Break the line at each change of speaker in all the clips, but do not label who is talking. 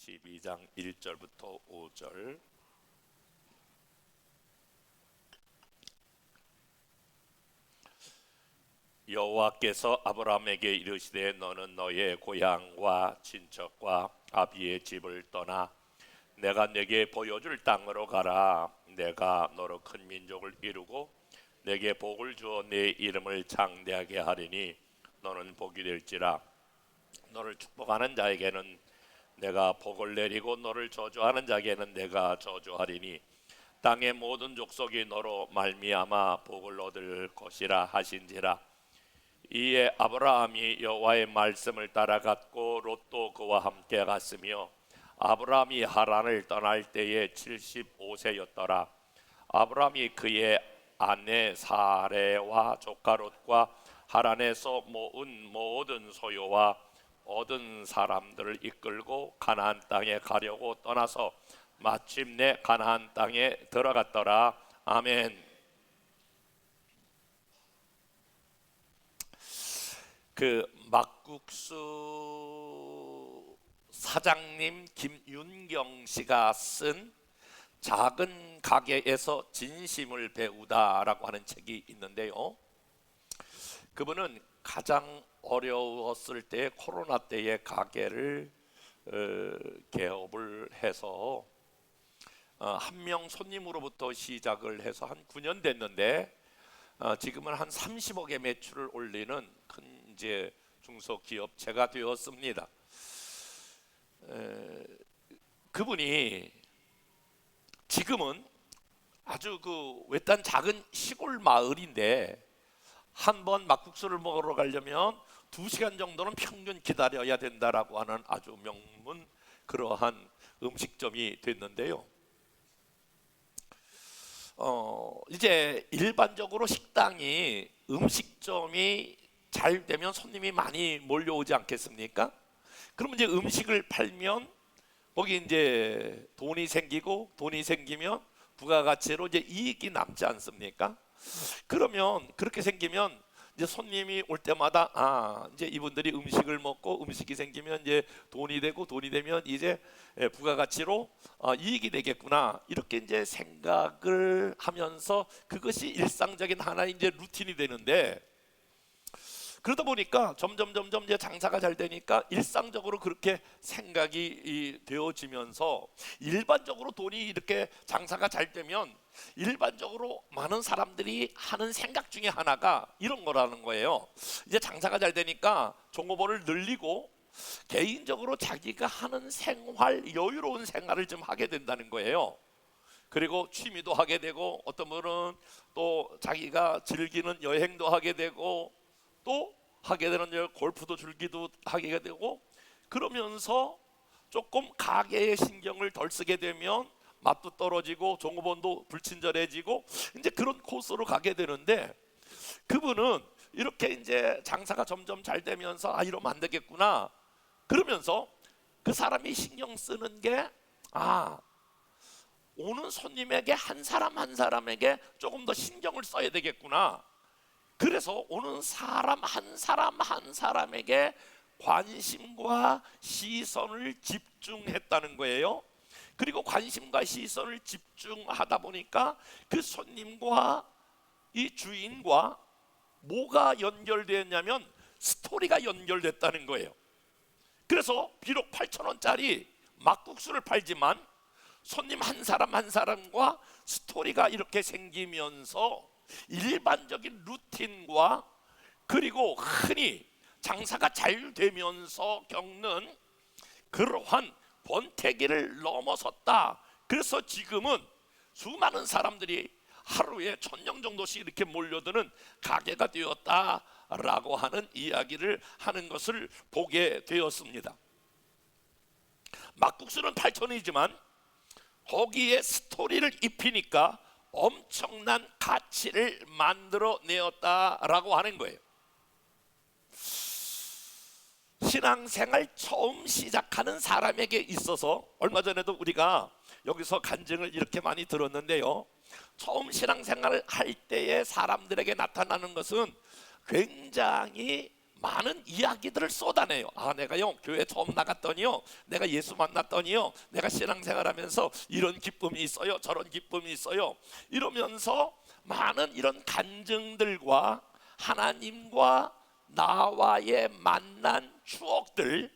12장 1절부터 5절. 여호와께서 아브라함에게 이르시되 너는 너의 고향과 친척과 아비의 집을 떠나 내가 네게 보여줄 땅으로 가라. 내가 너로 큰 민족을 이루고 네게 복을 주어 네 이름을 창대하게 하리니 너는 복이 될지라. 너를 축복하는 자에게는 내가 복을 내리고 너를 저주하는 자에게는 내가 저주하리니 땅의 모든 족속이 너로 말미암아 복을 얻을 것이라 하신지라. 이에 아브라함이 여호와의 말씀을 따라갔고 롯도 그와 함께 갔으며 아브라함이 하란을 떠날 때에 75세였더라. 아브라함이 그의 아내 사레와 조카 롯과 하란에서 모은 모든 소유와 얻은 사람들을 이끌고 가나안 땅에 가려고 떠나서 마침내 가나안 땅에 들어갔더라. 아멘. 그 막국수 사장님 김윤경 씨가 쓴 작은 가게에서 진심을 배우다라고 하는 책이 있는데요. 그분은 가장 어려웠을 때 코로나 때에 가게를 개업을 해서 한 명 손님으로부터 시작을 해서 한 9년 됐는데 지금은 한 30억의 매출을 올리는 큰 이제 중소기업체가 되었습니다. 그분이 지금은 아주 그 외딴 작은 시골 마을인데 한 번 막국수를 먹으러 가려면 2시간 정도는 평균 기다려야 된다라고 하는 아주 명문 그러한 음식점이 됐는데요. 이제 일반적으로 식당이 음식점이 잘 되면 손님이 많이 몰려오지 않겠습니까? 그러면 이제 음식을 팔면 거기 이제 돈이 생기고 돈이 생기면 부가가치로 이제 이익이 남지 않습니까? 그러면 그렇게 생기면 이제 손님이 올 때마다 이제 이분들이 음식을 먹고 음식이 생기면 이제 돈이 되고 돈이 되면 이제 부가가치로 이익이 되겠구나 이렇게 이제 생각을 하면서 그것이 일상적인 하나의 이제 루틴이 되는데 그러다 보니까 점점 이제 장사가 잘 되니까 일상적으로 그렇게 생각이 되어지면서 일반적으로 돈이 이렇게 장사가 잘 되면 일반적으로 많은 사람들이 하는 생각 중에 하나가 이런 거라는 거예요. 이제 장사가 잘 되니까 종업원을 늘리고 개인적으로 자기가 하는 생활, 여유로운 생활을 좀 하게 된다는 거예요. 그리고 취미도 하게 되고 어떤 분은 또 자기가 즐기는 여행도 하게 되고 또 하게 되는 골프도 즐기도 하게 되고 그러면서 조금 가게에 신경을 덜 쓰게 되면 맛도 떨어지고 종업원도 불친절해지고 이제 그런 코스로 가게 되는데 그분은 이렇게 이제 장사가 점점 잘 되면서 이러면 안 되겠구나 그러면서 그 사람이 신경 쓰는 게 오는 손님에게 한 사람 한 사람에게 조금 더 신경을 써야 되겠구나. 그래서 오는 사람 한 사람에게 관심과 시선을 집중했다는 거예요. 그리고 관심과 시선을 집중하다 보니까 그 손님과 이 주인과 뭐가 연결되었냐면 스토리가 연결됐다는 거예요. 그래서 비록 8,000원짜리 막국수를 팔지만 손님 한 사람 한 사람과 스토리가 이렇게 생기면서 일반적인 루틴과 그리고 흔히 장사가 잘 되면서 겪는 그러한 번태기를 넘어섰다. 그래서 지금은 수많은 사람들이 하루에 1,000명 정도씩 이렇게 몰려드는 가게가 되었다라고 하는 이야기를 하는 것을 보게 되었습니다. 막국수는 8,000원이지만 거기에 스토리를 입히니까 엄청난 가치를 만들어내었다라고 하는 거예요. 신앙생활 처음 시작하는 사람에게 있어서 얼마 전에도 우리가 여기서 간증을 이렇게 많이 들었는데요. 처음 신앙생활을 할 때의 사람들에게 나타나는 것은 굉장히 많은 이야기들을 쏟아내요. 내가요 교회 처음 나갔더니요, 내가 예수 만났더니요, 내가 신앙생활하면서 이런 기쁨이 있어요, 저런 기쁨이 있어요, 이러면서 많은 이런 간증들과 하나님과 나와의 만난 추억들,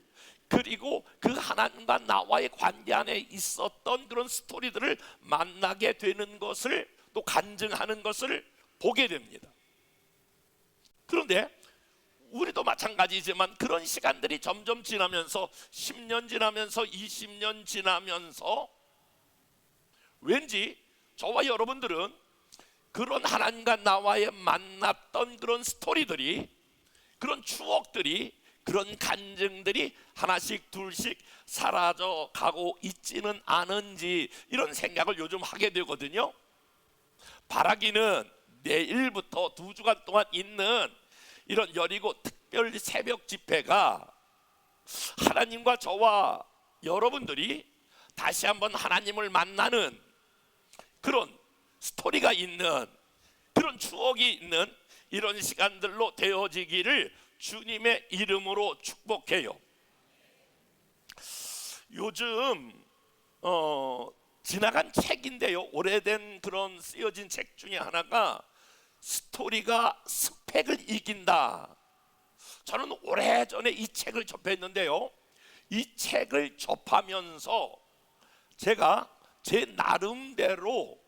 그리고 그 하나님과 나와의 관계 안에 있었던 그런 스토리들을 만나게 되는 것을, 또 간증하는 것을 보게 됩니다. 그런데 우리도 마찬가지지만 그런 시간들이 점점 지나면서 10년 지나면서 20년 지나면서 왠지 저와 여러분들은 그런 하나님과 나와의 만났던 그런 스토리들이, 그런 추억들이, 그런 간증들이 하나씩 둘씩 사라져 가고 있지는 않은지, 이런 생각을 요즘 하게 되거든요. 바라기는 내일부터 2주간 동안 있는 이런 여리고 특별 새벽 집회가 하나님과 저와 여러분들이 다시 한번 하나님을 만나는 그런 스토리가 있는, 그런 추억이 있는 이런 시간들로 되어지기를 주님의 이름으로 축복해요. 요즘 지나간 책인데요, 오래된 그런 쓰여진 책 중에 하나가 스토리가 스펙을 이긴다. 저는 오래전에 이 책을 접했는데요, 이 책을 접하면서 제가 제 나름대로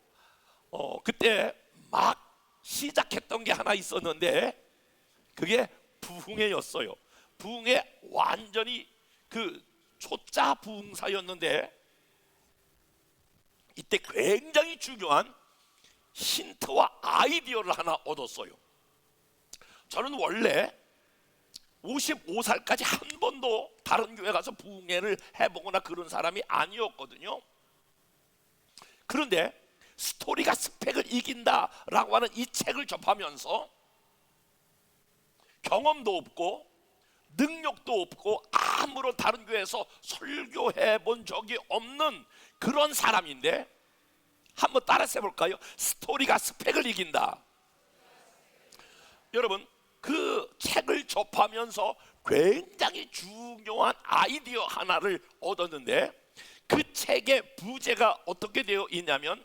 그때 막 시작했던 게 하나 있었는데, 그게 부흥회였어요. 부흥회 완전히 그 초짜 부흥사였는데, 이때 굉장히 중요한 힌트와 아이디어를 하나 얻었어요. 저는 원래 55살까지 한 번도 다른 교회 가서 부흥회를 해보거나 그런 사람이 아니었거든요. 그런데 스토리가 스펙을 이긴다라고 하는 이 책을 접하면서 경험도 없고 능력도 없고 아무런 다른 교회에서 설교해 본 적이 없는 그런 사람인데, 한번 따라서 해볼까요? 스토리가 스펙을 이긴다. 여러분, 그 책을 접하면서 굉장히 중요한 아이디어 하나를 얻었는데, 그 책의 부제가 어떻게 되어 있냐면,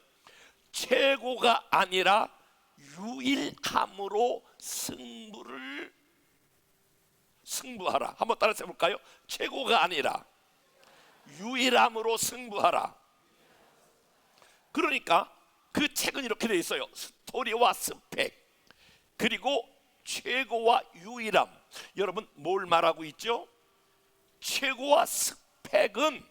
최고가 아니라 유일함으로 승부하라. 한번 따라서 해볼까요? 최고가 아니라 유일함으로 승부하라. 그러니까 그 책은 이렇게 되어 있어요. 스토리와 스펙, 그리고 최고와 유일함. 여러분, 뭘 말하고 있죠? 최고와 스펙은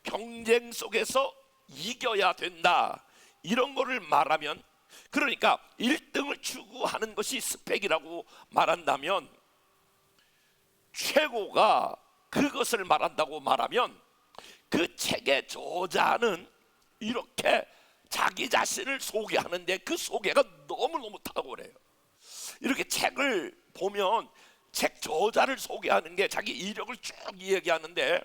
경쟁 속에서 이겨야 된다, 이런 거를 말하면, 그러니까 1등을 추구하는 것이 스펙이라고 말한다면, 최고가 그것을 말한다고 말하면, 그 책의 저자는 이렇게 자기 자신을 소개하는데 그 소개가 너무너무 탁월해요. 이렇게 책을 보면 책 저자를 소개하는 게 자기 이력을 쭉 얘기하는데,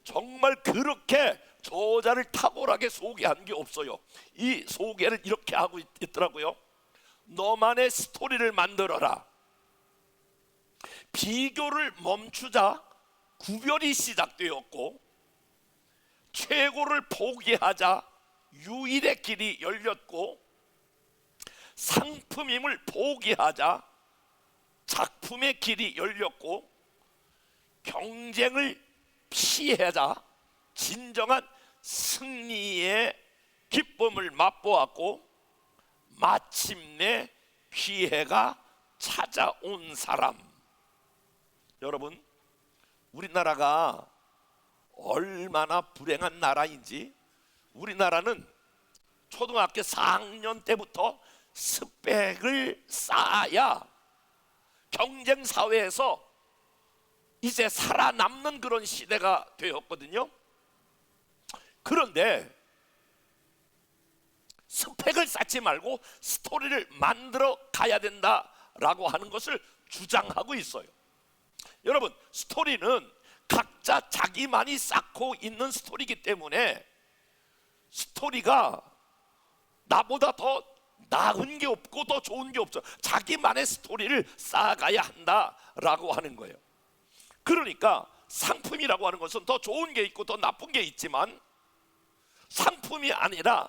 정말 그렇게 저자를 탁월하게 소개한 게 없어요. 이 소개를 이렇게 하고 있더라고요. 너만의 스토리를 만들어라. 비교를 멈추자 구별이 시작되었고, 최고를 포기하자 유일의 길이 열렸고, 상품임을 포기하자 작품의 길이 열렸고, 경쟁을 피하자 진정한 승리의 기쁨을 맛보았고, 마침내 기회가 찾아온 사람. 여러분, 우리나라가 얼마나 불행한 나라인지, 우리나라는 초등학교 4학년 때부터 스펙을 쌓아야 경쟁 사회에서 이제 살아남는 그런 시대가 되었거든요. 그런데 스펙을 쌓지 말고 스토리를 만들어 가야 된다라고 하는 것을 주장하고 있어요. 여러분, 스토리는 각자 자기만이 쌓고 있는 스토리이기 때문에, 스토리가 나보다 더 나은 게 없고 더 좋은 게 없어. 자기만의 스토리를 쌓아가야 한다 라고 하는 거예요. 그러니까 상품이라고 하는 것은 더 좋은 게 있고 더 나쁜 게 있지만, 상품이 아니라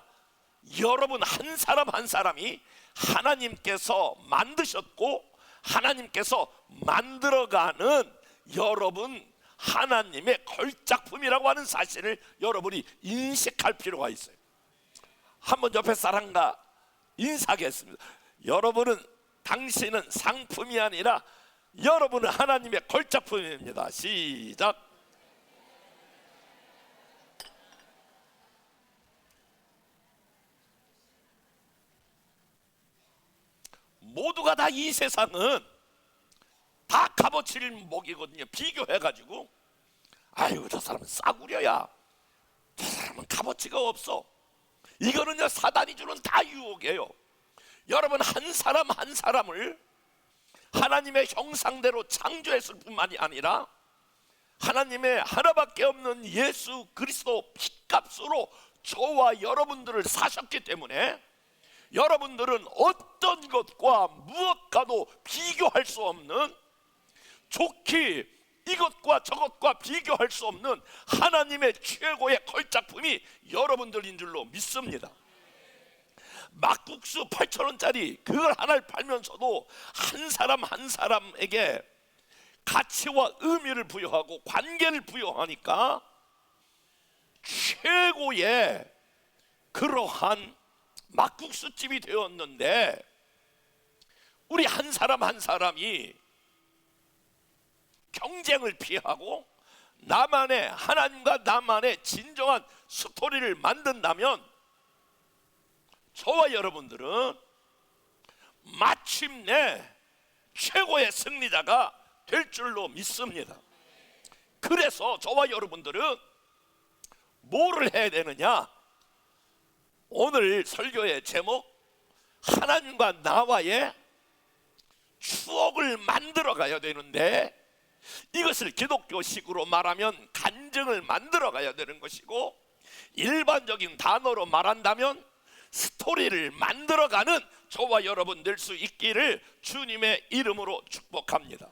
여러분 한 사람 한 사람이 하나님께서 만드셨고 하나님께서 만들어가는 여러분 하나님의 걸작품이라고 하는 사실을 여러분이 인식할 필요가 있어요. 한번 옆에 사람과 인사하겠습니다. 여러분은, 당신은 상품이 아니라 여러분은 하나님의 걸작품입니다. 시작. 모두가 다 이 세상은 다 값어치를 먹이거든요. 비교해가지고 아이고 저 사람은 싸구려야, 저 사람은 값어치가 없어. 이거는요 사단이 주는 다 유혹이에요. 여러분 한 사람 한 사람을 하나님의 형상대로 창조했을 뿐만이 아니라 하나님의 하나밖에 없는 예수 그리스도 핏값으로 저와 여러분들을 사셨기 때문에 여러분들은 어떤 것과 무엇과도 비교할 수 없는, 좋게 이것과 저것과 비교할 수 없는 하나님의 최고의 걸작품이 여러분들인 줄로 믿습니다. 막국수 8,000원짜리 그걸 하나를 팔면서도 한 사람 한 사람에게 가치와 의미를 부여하고 관계를 부여하니까 최고의 그러한 막국수집이 되었는데, 우리 한 사람 한 사람이 경쟁을 피하고 나만의, 하나님과 나만의 진정한 스토리를 만든다면 저와 여러분들은 마침내 최고의 승리자가 될 줄로 믿습니다. 그래서 저와 여러분들은 뭐를 해야 되느냐? 오늘 설교의 제목, 하나님과 나와의 추억을 만들어 가야 되는데, 이것을 기독교식으로 말하면 간증을 만들어 가야 되는 것이고, 일반적인 단어로 말한다면 스토리를 만들어가는 저와 여러분 될 수 있기를 주님의 이름으로 축복합니다.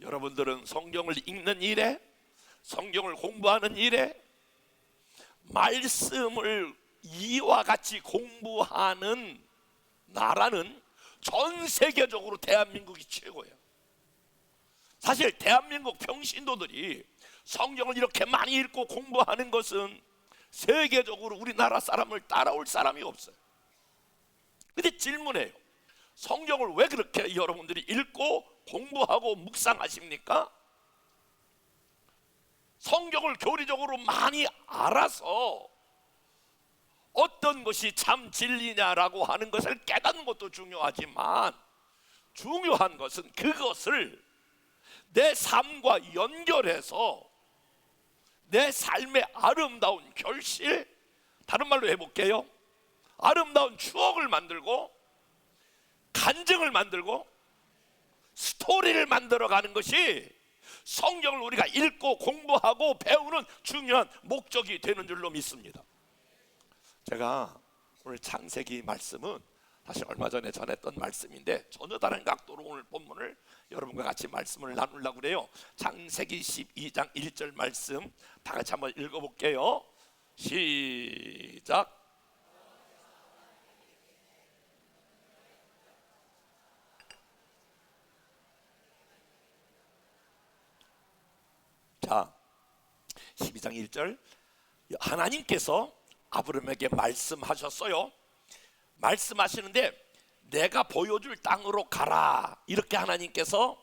여러분들은 성경을 읽는 일에, 성경을 공부하는 일에, 말씀을 이와 같이 공부하는 나라는 전 세계적으로 대한민국이 최고예요. 사실 대한민국 평신도들이 성경을 이렇게 많이 읽고 공부하는 것은 세계적으로 우리나라 사람을 따라올 사람이 없어요. 근데 질문해요. 성경을 왜 그렇게 여러분들이 읽고 공부하고 묵상하십니까? 성경을 교리적으로 많이 알아서 어떤 것이 참 진리냐라고 하는 것을 깨닫는 것도 중요하지만, 중요한 것은 그것을 내 삶과 연결해서 내 삶의 아름다운 결실, 다른 말로 해볼게요. 아름다운 추억을 만들고 간증을 만들고 스토리를 만들어가는 것이 성경을 우리가 읽고 공부하고 배우는 중요한 목적이 되는 줄로 믿습니다. 제가 오늘 창세기 말씀은 사실 얼마 전에 전했던 말씀인데 전혀 다른 각도로 오늘 본문을 여러분과 같이 말씀을 나누려고 그래요. 창세기 12장 1절 말씀 다 같이 한번 읽어볼게요. 시작. 자, 12장 1절, 하나님께서 아브라함에게 말씀하셨어요. 말씀하시는데 내가 보여줄 땅으로 가라, 이렇게 하나님께서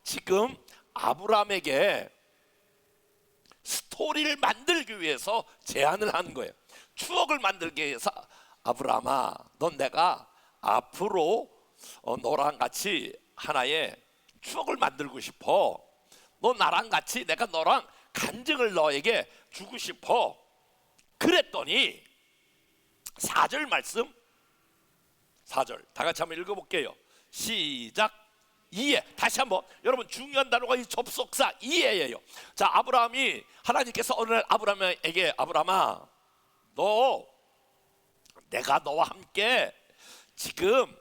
지금 아브라함에게 스토리를 만들기 위해서 제안을 하는 거예요. 추억을 만들기 위해서, 아브라함아, 넌 내가 앞으로 너랑 같이 하나의 추억을 만들고 싶어. 너 나랑 같이 내가 너랑 간증을 너에게 주고 싶어. 그랬더니 4절 말씀, 4절 다 같이 한번 읽어볼게요. 시작. 이해. 다시 한번, 여러분 중요한 단어가 이 접속사 이해예요. 자, 아브라함이, 하나님께서 어느 날 아브라함에게, 아브라함아, 내가 너와 함께 지금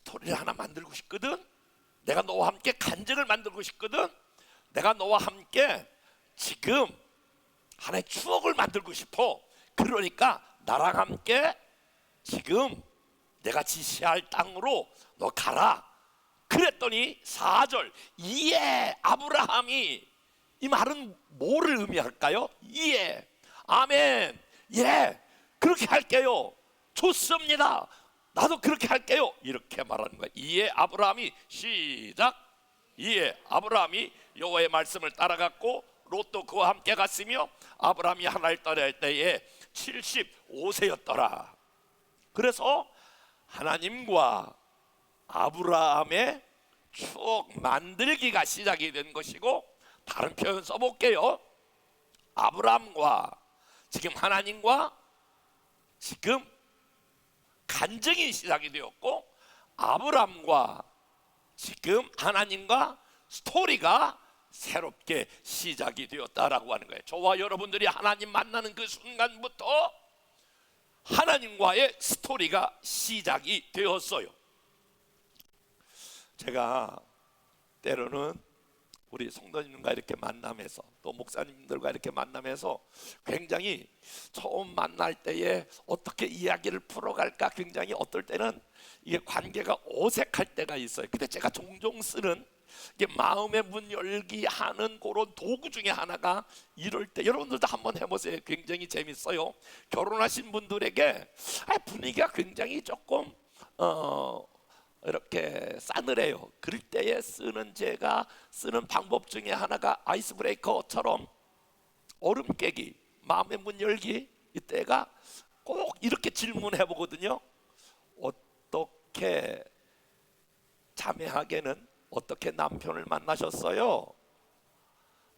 스토리를 하나 만들고 싶거든. 내가 너와 함께 간증을 만들고 싶거든. 내가 너와 함께 지금 하나의 추억을 만들고 싶어. 그러니까 나랑 함께 지금 내가 지시할 땅으로 너 가라. 그랬더니 4절 이에 아브라함이, 이 말은 뭐를 의미할까요? 이에, 아멘, 예, 그렇게 할게요. 좋습니다. 나도 그렇게 할게요. 이렇게 말하는 거야. 이에 아브라함이, 시작. 이에 아브라함이 여호와의 말씀을 따라갔고 롯도 그와 함께 갔으며 아브라함이 하나를 떠날 때에 75세였더라. 그래서 하나님과 아브라함의 추억 만들기가 시작이 된 것이고, 다른 표현 써볼게요. 아브라함과 지금 하나님과 지금 간증이 시작이 되었고, 아브라함과 지금 하나님과 스토리가 새롭게 시작이 되었다라고 하는 거예요. 저와 여러분들이 하나님 만나는 그 순간부터 하나님과의 스토리가 시작이 되었어요. 제가 때로는 우리 성도님들과 이렇게 만나면서, 또 목사님들과 이렇게 만나면서 굉장히 처음 만날 때에 어떻게 이야기를 풀어갈까 굉장히 어떨 때는 이게 관계가 어색할 때가 있어요. 근데 제가 종종 쓰는 이게 마음의 문 열기 하는 그런 도구 중에 하나가, 이럴 때 여러분들도 한번 해보세요. 굉장히 재밌어요. 결혼하신 분들에게 분위기가 굉장히 조금 이렇게 싸늘해요. 그럴 때에 제가 쓰는 방법 중에 하나가 아이스 브레이커처럼 얼음 깨기, 마음의 문 열기. 이때가 꼭 이렇게 질문해 보거든요. 어떻게 자매에게는 어떻게 남편을 만나셨어요?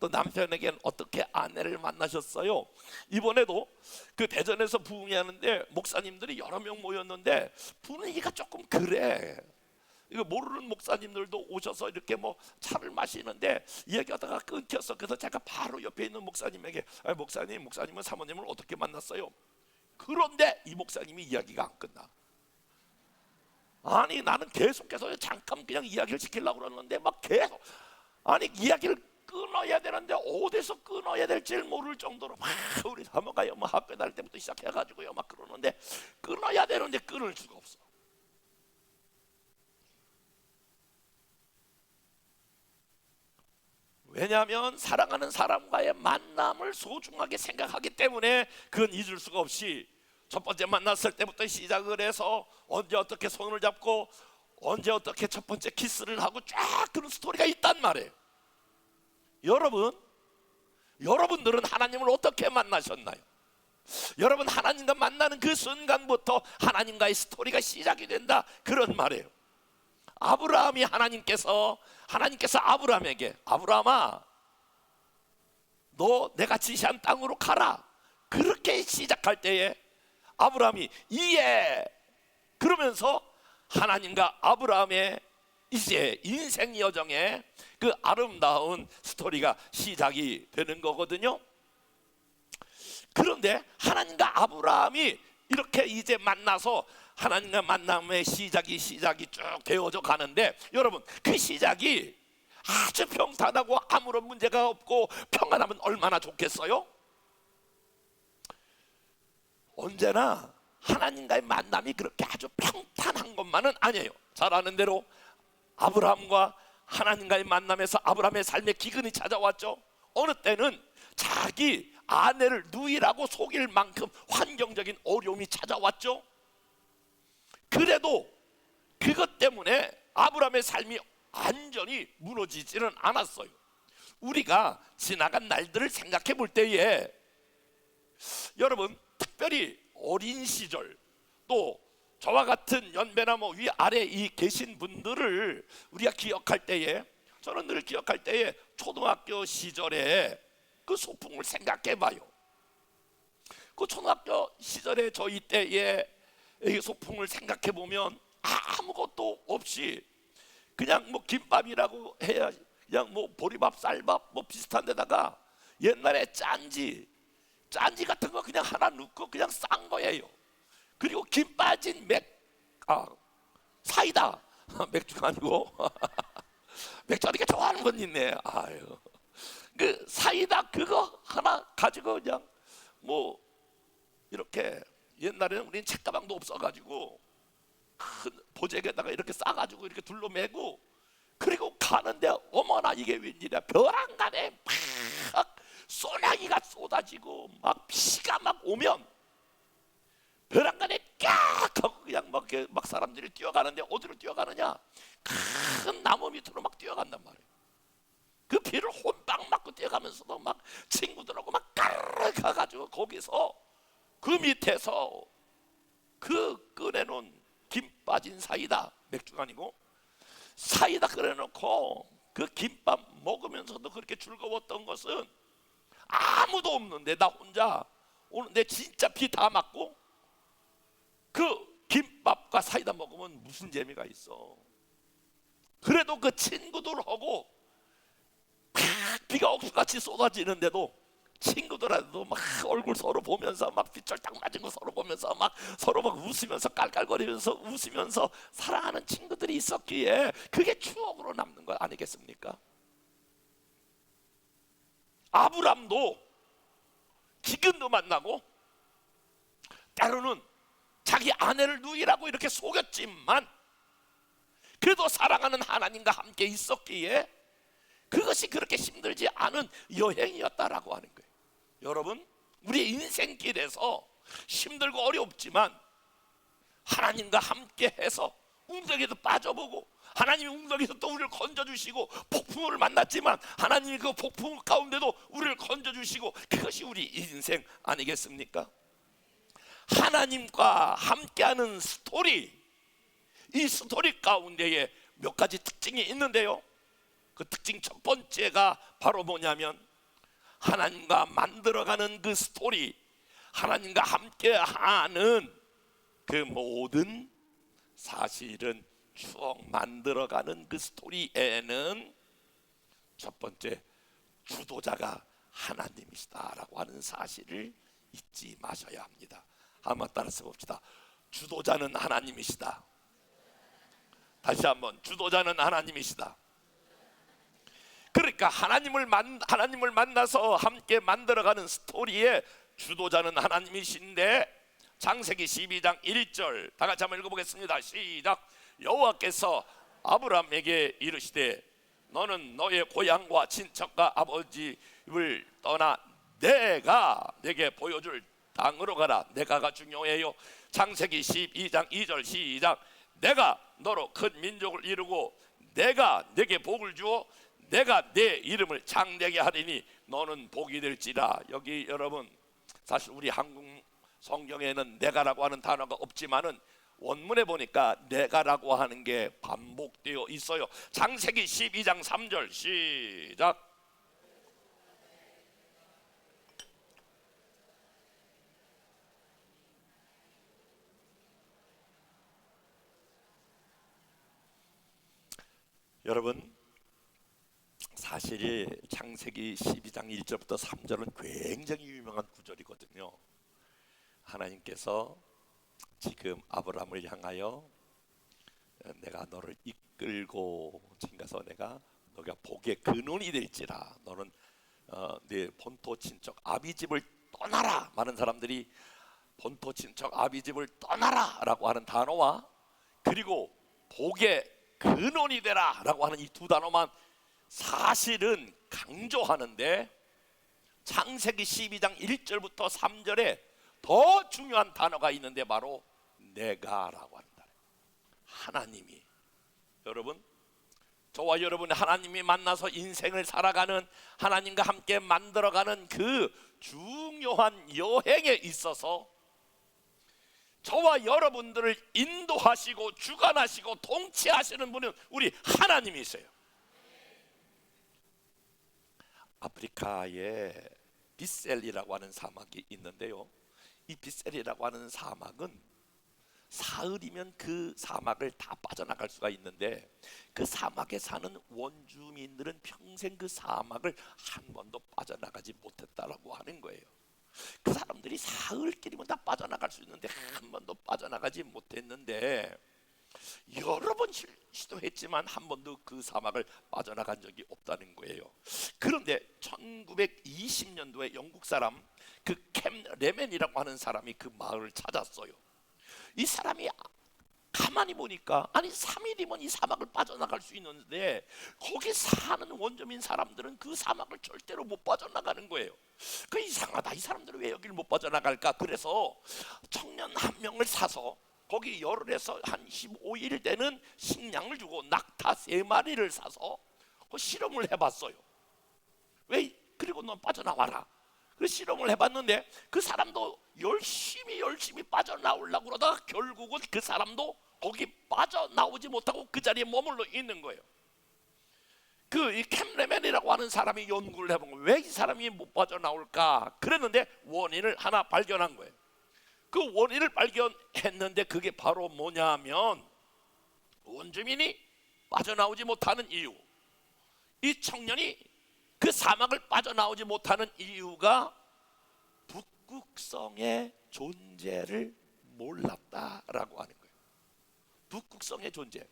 또 남편에게는 어떻게 아내를 만나셨어요? 이번에도 그 대전에서 부흥회하는데 목사님들이 여러 명 모였는데 분위기가 조금 그래. 이거 모르는 목사님들도 오셔서 이렇게 뭐 차를 마시는데 이야기하다가 끊겼어. 그래서 제가 바로 옆에 있는 목사님에게, 목사님은 사모님을 어떻게 만났어요? 그런데 이 목사님이 이야기가 안 끝나. 아니 나는 계속해서 잠깐 그냥 이야기를 시키려고 그러는데 막 계속, 아니 이야기를 끊어야 되는데 어디서 끊어야 될지 모를 정도로 막 우리 사모가 뭐 학교 다닐 때부터 시작해가지고요 막 그러는데 끊어야 되는데 끊을 수가 없어. 왜냐하면 사랑하는 사람과의 만남을 소중하게 생각하기 때문에 그건 잊을 수가 없이 첫 번째 만났을 때부터 시작을 해서 언제 어떻게 손을 잡고 언제 어떻게 첫 번째 키스를 하고 쫙 그런 스토리가 있단 말이에요. 여러분들은 하나님을 어떻게 만나셨나요? 여러분 하나님과 만나는 그 순간부터 하나님과의 스토리가 시작이 된다, 그런 말이에요. 아브라함이 하나님께서 아브라함에게, 아브라함아 너 내가 지시한 땅으로 가라, 그렇게 시작할 때에 아브라함이 이에, 그러면서 하나님과 아브라함의 이제 인생 여정의 그 아름다운 스토리가 시작이 되는 거거든요. 그런데 하나님과 아브라함이 이렇게 이제 만나서 하나님과 만남의 시작이 쭉 되어져 가는데, 여러분 그 시작이 아주 평탄하고 아무런 문제가 없고 평안하면 얼마나 좋겠어요? 언제나 하나님과의 만남이 그렇게 아주 평탄한 것만은 아니에요. 잘 아는 대로 아브라함과 하나님과의 만남에서 아브라함의 삶에 기근이 찾아왔죠. 어느 때는 자기 아내를 누이라고 속일 만큼 환경적인 어려움이 찾아왔죠. 그래도 그것 때문에 아브라함의 삶이 완전히 무너지지는 않았어요. 우리가 지나간 날들을 생각해 볼 때에 여러분 특별히 어린 시절, 또 저와 같은 연배나 뭐 위아래 이 계신 분들을 우리가 기억할 때에, 저는 늘 기억할 때에 초등학교 시절에 그 소풍을 생각해 봐요. 그 초등학교 시절에 저희 때에 이 소풍을 생각해 보면 아무것도 없이 그냥 뭐 김밥이라고 해야 그냥 뭐 보리밥, 쌀밥 뭐 비슷한 데다가 옛날에 짠지 같은 거 그냥 하나 넣고 그냥 싼 거예요. 그리고 김 빠진 사이다 맥주가 아니고 맥주 이렇게 좋아하는 분 있네. 아유, 그 사이다 그거 하나 가지고 그냥 뭐 이렇게 옛날에는 우리는 책가방도 없어가지고 큰 보재기에다가 이렇게 싸가지고 이렇게 둘러매고 그리고 가는데 어머나 이게 웬일이야. 벼랑간에 막 소나기가 쏟아지고 막 비가 막 오면 벼랑간에 깍 하고 그냥 막 사람들이 뛰어가는데 어디로 뛰어가느냐? 큰 나무 밑으로 막 뛰어간단 말이에요. 그 비를 혼빵 맞고 뛰어가면서도 막 친구들하고 막 까르르 가가지고 거기서 그 밑에서 그 꺼내놓은 김 빠진 사이다, 맥주가 아니고 사이다 끓여놓고 그 김밥 먹으면서도 그렇게 즐거웠던 것은 아무도 없는데 나 혼자 오늘 내 진짜 비 다 맞고 그 김밥과 사이다 먹으면 무슨 재미가 있어. 그래도 그 친구들하고 비가 억수같이 쏟아지는데도 친구들하고도 막 얼굴 서로 보면서 막 빗절 딱 맞은 거 서로 보면서 막 서로 막 웃으면서 깔깔거리면서 웃으면서 사랑하는 친구들이 있었기에 그게 추억으로 남는 것 아니겠습니까? 아브람도 지금도 만나고 때로는 자기 아내를 누이라고 이렇게 속였지만 그래도 사랑하는 하나님과 함께 있었기에 그것이 그렇게 힘들지 않은 여행이었다라고 하는 거예요. 여러분, 우리 인생길에서 힘들고 어렵지만 하나님과 함께 해서 웅덩이에도 빠져보고 하나님이 웅덩이에서 또 우리를 건져주시고 폭풍을 만났지만 하나님이 그 폭풍 가운데도 우리를 건져주시고 그것이 우리 인생 아니겠습니까? 하나님과 함께하는 스토리, 이 스토리 가운데에 몇 가지 특징이 있는데요. 그 특징 첫 번째가 바로 뭐냐면 하나님과 만들어가는 그 스토리, 하나님과 함께하는 그 모든 사실은 추억 만들어가는 그 스토리에는 첫 번째 주도자가 하나님이시다라고 하는 사실을 잊지 마셔야 합니다. 한번 따라서 봅시다. 주도자는 하나님이시다. 다시 한번, 주도자는 하나님이시다. 그러니까 하나님을 만나서 함께 만들어가는 스토리의 주도자는 하나님이신데 창세기 12장 1절 다 같이 한번 읽어보겠습니다. 시작. 여호와께서 아브람에게 이르시되 너는 너의 고향과 친척과 아버지를 떠나 내가 내게 보여줄 땅으로 가라. 내가가 중요해요. 창세기 12장 2절 시작. 내가 너로 큰 민족을 이루고 내가 내게 복을 주어 내가 내 이름을 창대하게 하리니 너는 복이 될지라. 여기 여러분 사실 우리 한국 성경에는 내가라고 하는 단어가 없지만은 원문에 보니까 내가라고 하는 게 반복되어 있어요. 창세기 12장 3절 시작. 여러분 사실 창세기 12장 1절부터 3절은 굉장히 유명한 구절이거든요. 하나님께서 지금 아브라함을 향하여 내가 너를 이끌고 지금가서 내가 너가 복의 근원이 될지라. 너는 네 본토 친척 아비집을 떠나라. 많은 사람들이 본토 친척 아비집을 떠나라 라고 하는 단어와 그리고 복의 근원이 되라 라고 하는 이 두 단어만 사실은 강조하는데 창세기 12장 1절부터 3절에 더 중요한 단어가 있는데 바로 내가라고 하는 단어. 하나님이, 여러분 저와 여러분 하나님이 만나서 인생을 살아가는 하나님과 함께 만들어가는 그 중요한 여행에 있어서 저와 여러분들을 인도하시고 주관하시고 통치하시는 분은 우리 하나님이세요. 아프리카에 비셀리라고 하는 사막이 있는데요. 이 비셀리라고 하는 사막은 사흘이면 그 사막을 다 빠져나갈 수가 있는데 그 사막에 사는 원주민들은 평생 그 사막을 한 번도 빠져나가지 못했다라고 하는 거예요. 그 사람들이 사흘길이면 다 빠져나갈 수 있는데 한 번도 빠져나가지 못했는데 여러분 시도했지만 한 번도 그 사막을 빠져나간 적이 없다는 거예요. 그런데 1920년도에 영국 사람 그 캠 레멘이라고 하는 사람이 그 마을을 찾았어요. 이 사람이 가만히 보니까 아니 3일이면 이 사막을 빠져나갈 수 있는데 거기 사는 원주민 사람들은 그 사막을 절대로 못 빠져나가는 거예요. 그 이상하다, 이 사람들은 왜 여기를 못 빠져나갈까? 그래서 청년 한 명을 사서 거기 열흘에서 한 15일 되는 식량을 주고 낙타 3마리를 사서 그 실험을 해봤어요. 왜? 그리고 넌 빠져나와라. 그 실험을 해봤는데 그 사람도 열심히 빠져나오려고 그러다가 결국은 그 사람도 거기 빠져나오지 못하고 그 자리에 머물러 있는 거예요. 그 캠레맨이라고 하는 사람이 연구를 해본 거예요. 왜 이 사람이 못 빠져나올까? 그랬는데 원인을 하나 발견한 거예요. 그 원인을 발견했는데 그게 바로 뭐냐면 원주민이 빠져나오지 못하는 이유, 이 청년이 그 사막을 빠져나오지 못하는 이유가 북극성의 존재를 몰랐다라고 하는 거예요. 북극성의 존재.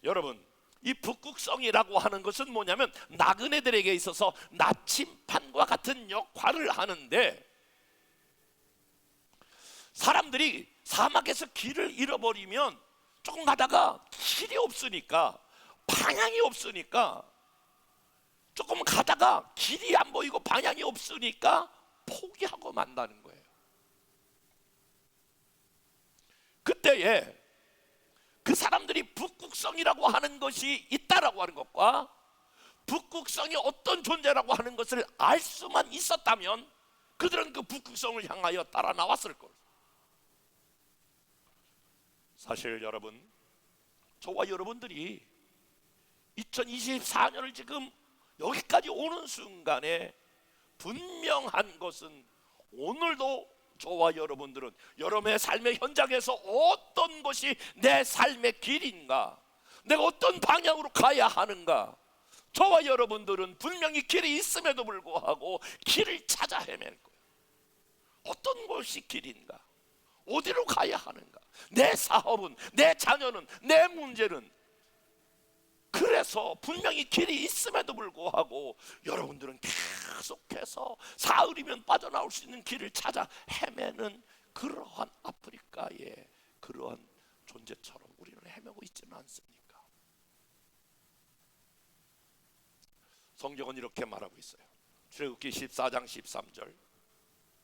여러분, 이 북극성이라고 하는 것은 뭐냐면 나그네들에게 있어서 나침반과 같은 역할을 하는데, 사람들이 사막에서 길을 잃어버리면 조금 가다가 길이 없으니까, 방향이 없으니까, 조금 가다가 길이 안 보이고 방향이 없으니까 포기하고 만다는 거예요. 그때에 그 사람들이 북극성이라고 하는 것이 있다라고 하는 것과 북극성이 어떤 존재라고 하는 것을 알 수만 있었다면 그들은 그 북극성을 향하여 따라 나왔을 거예요. 사실 여러분, 저와 여러분들이 2024년을 지금 여기까지 오는 순간에 분명한 것은 오늘도 저와 여러분들은 여러분의 삶의 현장에서 어떤 것이 내 삶의 길인가, 내가 어떤 방향으로 가야 하는가, 저와 여러분들은 분명히 길이 있음에도 불구하고 길을 찾아 헤맬 거예요. 어떤 것이 길인가, 어디로 가야 하는가, 내 사업은, 내 자녀는, 내 문제는. 그래서 분명히 길이 있음에도 불구하고 여러분들은 계속해서 사흘이면 빠져나올 수 있는 길을 찾아 헤매는 그러한 아프리카의 그러한 존재처럼 우리는 헤매고 있지는 않습니까? 성경은 이렇게 말하고 있어요. 출애굽기 14장 13절,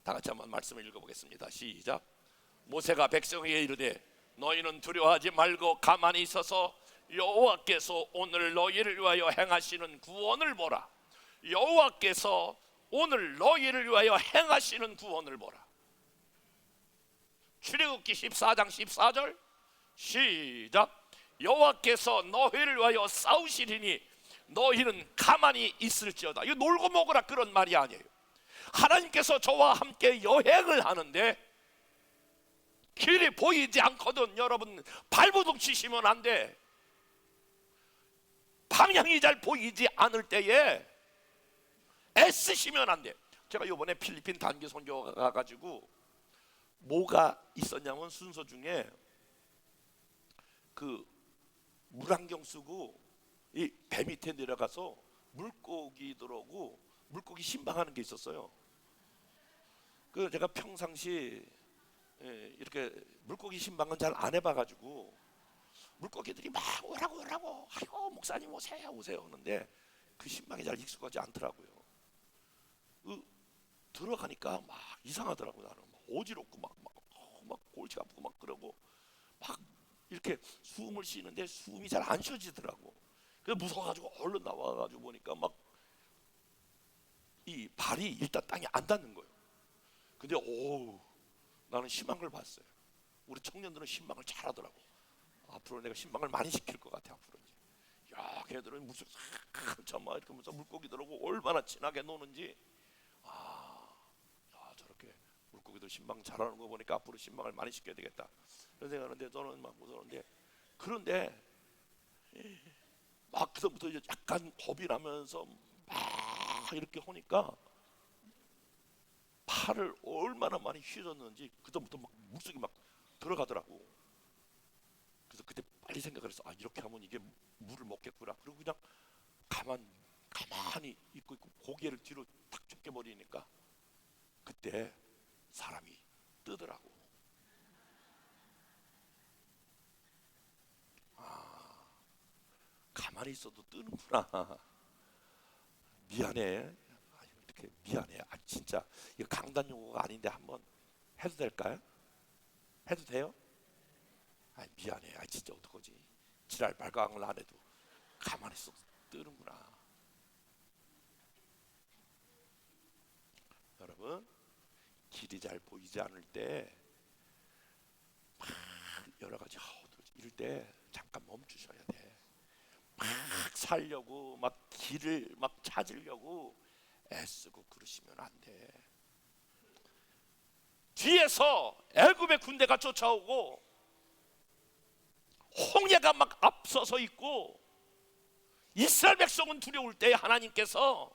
다 같이 한번 말씀을 읽어보겠습니다. 시작. 모세가 백성에게 이르되 너희는 두려워하지 말고 가만히 있어서 여호와께서 오늘 너희를 위하여 행하시는 구원을 보라. 여호와께서 오늘 너희를 위하여 행하시는 구원을 보라. 출애굽기 14장 14절 시작. 여호와께서 너희를 위하여 싸우시리니 너희는 가만히 있을지어다. 이거 놀고 먹으라 그런 말이 아니에요. 하나님께서 저와 함께 여행을 하는데 길이 보이지 않거든 여러분 발버둥 치시면 안 돼. 방향이 잘 보이지 않을 때에 애쓰시면 안 돼. 제가 이번에 필리핀 단기 선교 가가지고 뭐가 있었냐면 순서 중에 그 물안경 쓰고 이 배 밑에 내려가서 물고기들하고 물고기 신방하는 게 있었어요. 그 제가 평상시 이렇게 물고기 신방은 잘 안 해봐가지고 물고기들이 막 오라고 아이고 목사님 오세요 하는데 그 신방이 잘 익숙하지 않더라고요. 들어가니까 막 이상하더라고. 나는 막 어지럽고 막 골치 아프고 막 그러고 막 이렇게 숨을 쉬는데 숨이 잘 안 쉬어지더라고. 그래서 무서워가지고 얼른 나와가지고 보니까 막 이 발이 일단 땅에 안 닿는 거예요. 근데 나는 심한 걸 봤어요. 우리 청년들은 신방을 잘하더라고. 앞으로 내가 신방을 많이 시킬 것 같아. 앞으로 이제 야 걔들은 무슨 한참 막 이렇게 하면서 물고기들하고 얼마나 친하게 노는지. 저렇게 물고기들 신방 잘하는 거 보니까 앞으로 신방을 많이 시켜야 되겠다 그런 생각하는데 저는 막 무서운데, 그런데 막 그때부터 이제 약간 겁이 나면서 막 이렇게 하니까 팔을 얼마나 많이 휘졌는지 그때부터 막 물속에 막 들어가더라고. 그래서 그때 빨리 생각을 해서 이렇게 하면 이게 물을 먹겠구나. 그리고 그냥 가만히 있고 고개를 뒤로 탁 쫓겨버리니까 그때 사람이 뜨더라고. 가만히 있어도 뜨는구나. 미안해. 이렇게 미안해. 진짜 이거 강단 용어가 아닌데 한번 해도 될까요? 해도 돼요? 미안해. 진짜 어떡하지? 지랄 발광을 안 해도 가만히 있어도 뜨는구나. 여러분, 길이 잘 보이지 않을 때 막 여러 가지 이럴 때 잠깐 멈추셔야 돼. 막 살려고 막 길을 막 찾으려고 애쓰고 그러시면 안 돼. 뒤에서 애굽의 군대가 쫓아오고 홍해가 막 앞서서 있고 이스라엘 백성은 두려울 때 하나님께서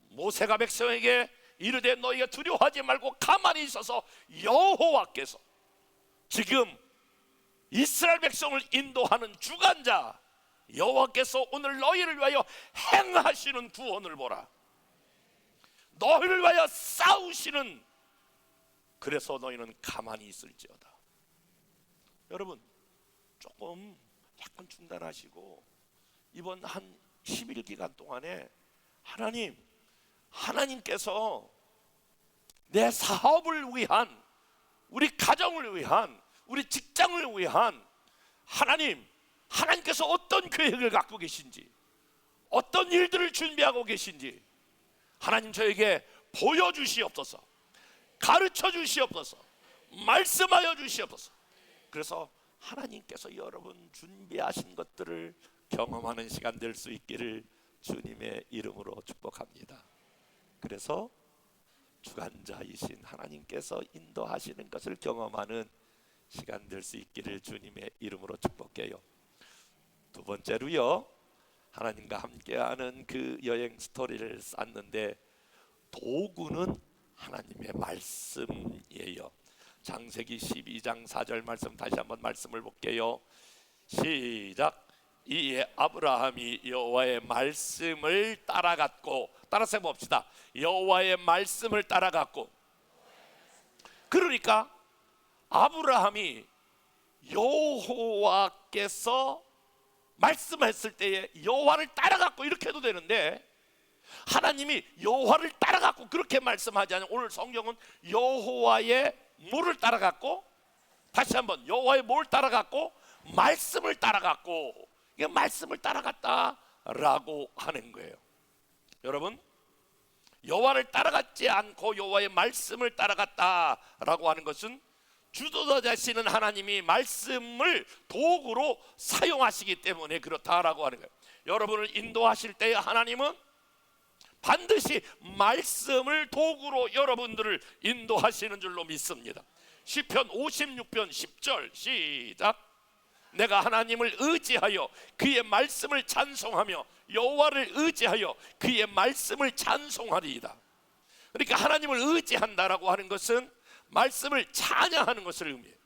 모세가 백성에게 이르되 너희가 두려워하지 말고 가만히 있어서 여호와께서 지금 이스라엘 백성을 인도하는 주관자 여호와께서 오늘 너희를 위하여 행하시는 구원을 보라. 너희를 위하여 싸우시는, 그래서 너희는 가만히 있을지어다. 여러분, 조금 약간 중단하시고 이번 한 10일 기간 동안에 하나님께서 내 사업을 위한, 우리 가정을 위한, 우리 직장을 위한 하나님께서 어떤 계획을 갖고 계신지, 어떤 일들을 준비하고 계신지 하나님 저에게 보여주시옵소서, 가르쳐 주시옵소서, 말씀하여 주시옵소서. 그래서 하나님께서 여러분 준비하신 것들을 경험하는 시간 될 수 있기를 주님의 이름으로 축복합니다. 그래서 주관자이신 하나님께서 인도하시는 것을 경험하는 시간 될 수 있기를 주님의 이름으로 축복해요. 두 번째로요, 하나님과 함께하는 그 여행 스토리를 쌌는데 도구는 하나님의 말씀이에요. 창세기 12장 4절 말씀 다시 한번 말씀을 볼게요. 시작. 이에 아브라함이 여호와의 말씀을 따라갔고, 따라서 해봅시다. 여호와의 말씀을 따라갔고. 그러니까 아브라함이 여호와께서 말씀했을 때에 여호와를 따라갔고 이렇게 해도 되는데, 하나님이 여호와를 따라갔고 그렇게 말씀하지 않아요. 오늘 성경은 여호와의 뭐를 따라갔고, 다시 한번 여호와의 뭘 따라갔고, 말씀을 따라갔고, 이게 말씀을 따라갔다라고 하는 거예요. 여러분, 여호와를 따라갔지 않고 여호와의 말씀을 따라갔다라고 하는 것은 주도자시는 하나님이 말씀을 도구로 사용하시기 때문에 그렇다라고 하는 거예요. 여러분을 인도하실 때 하나님은 반드시 말씀을 도구로 여러분들을 인도하시는 줄로 믿습니다. 시편 56편 10절 시작. 내가 하나님을 의지하여 그의 말씀을 찬송하며 여호와를 의지하여 그의 말씀을 찬송하리이다. 그러니까 하나님을 의지한다라고 하는 것은 말씀을 찬양하는 것을 의미해요.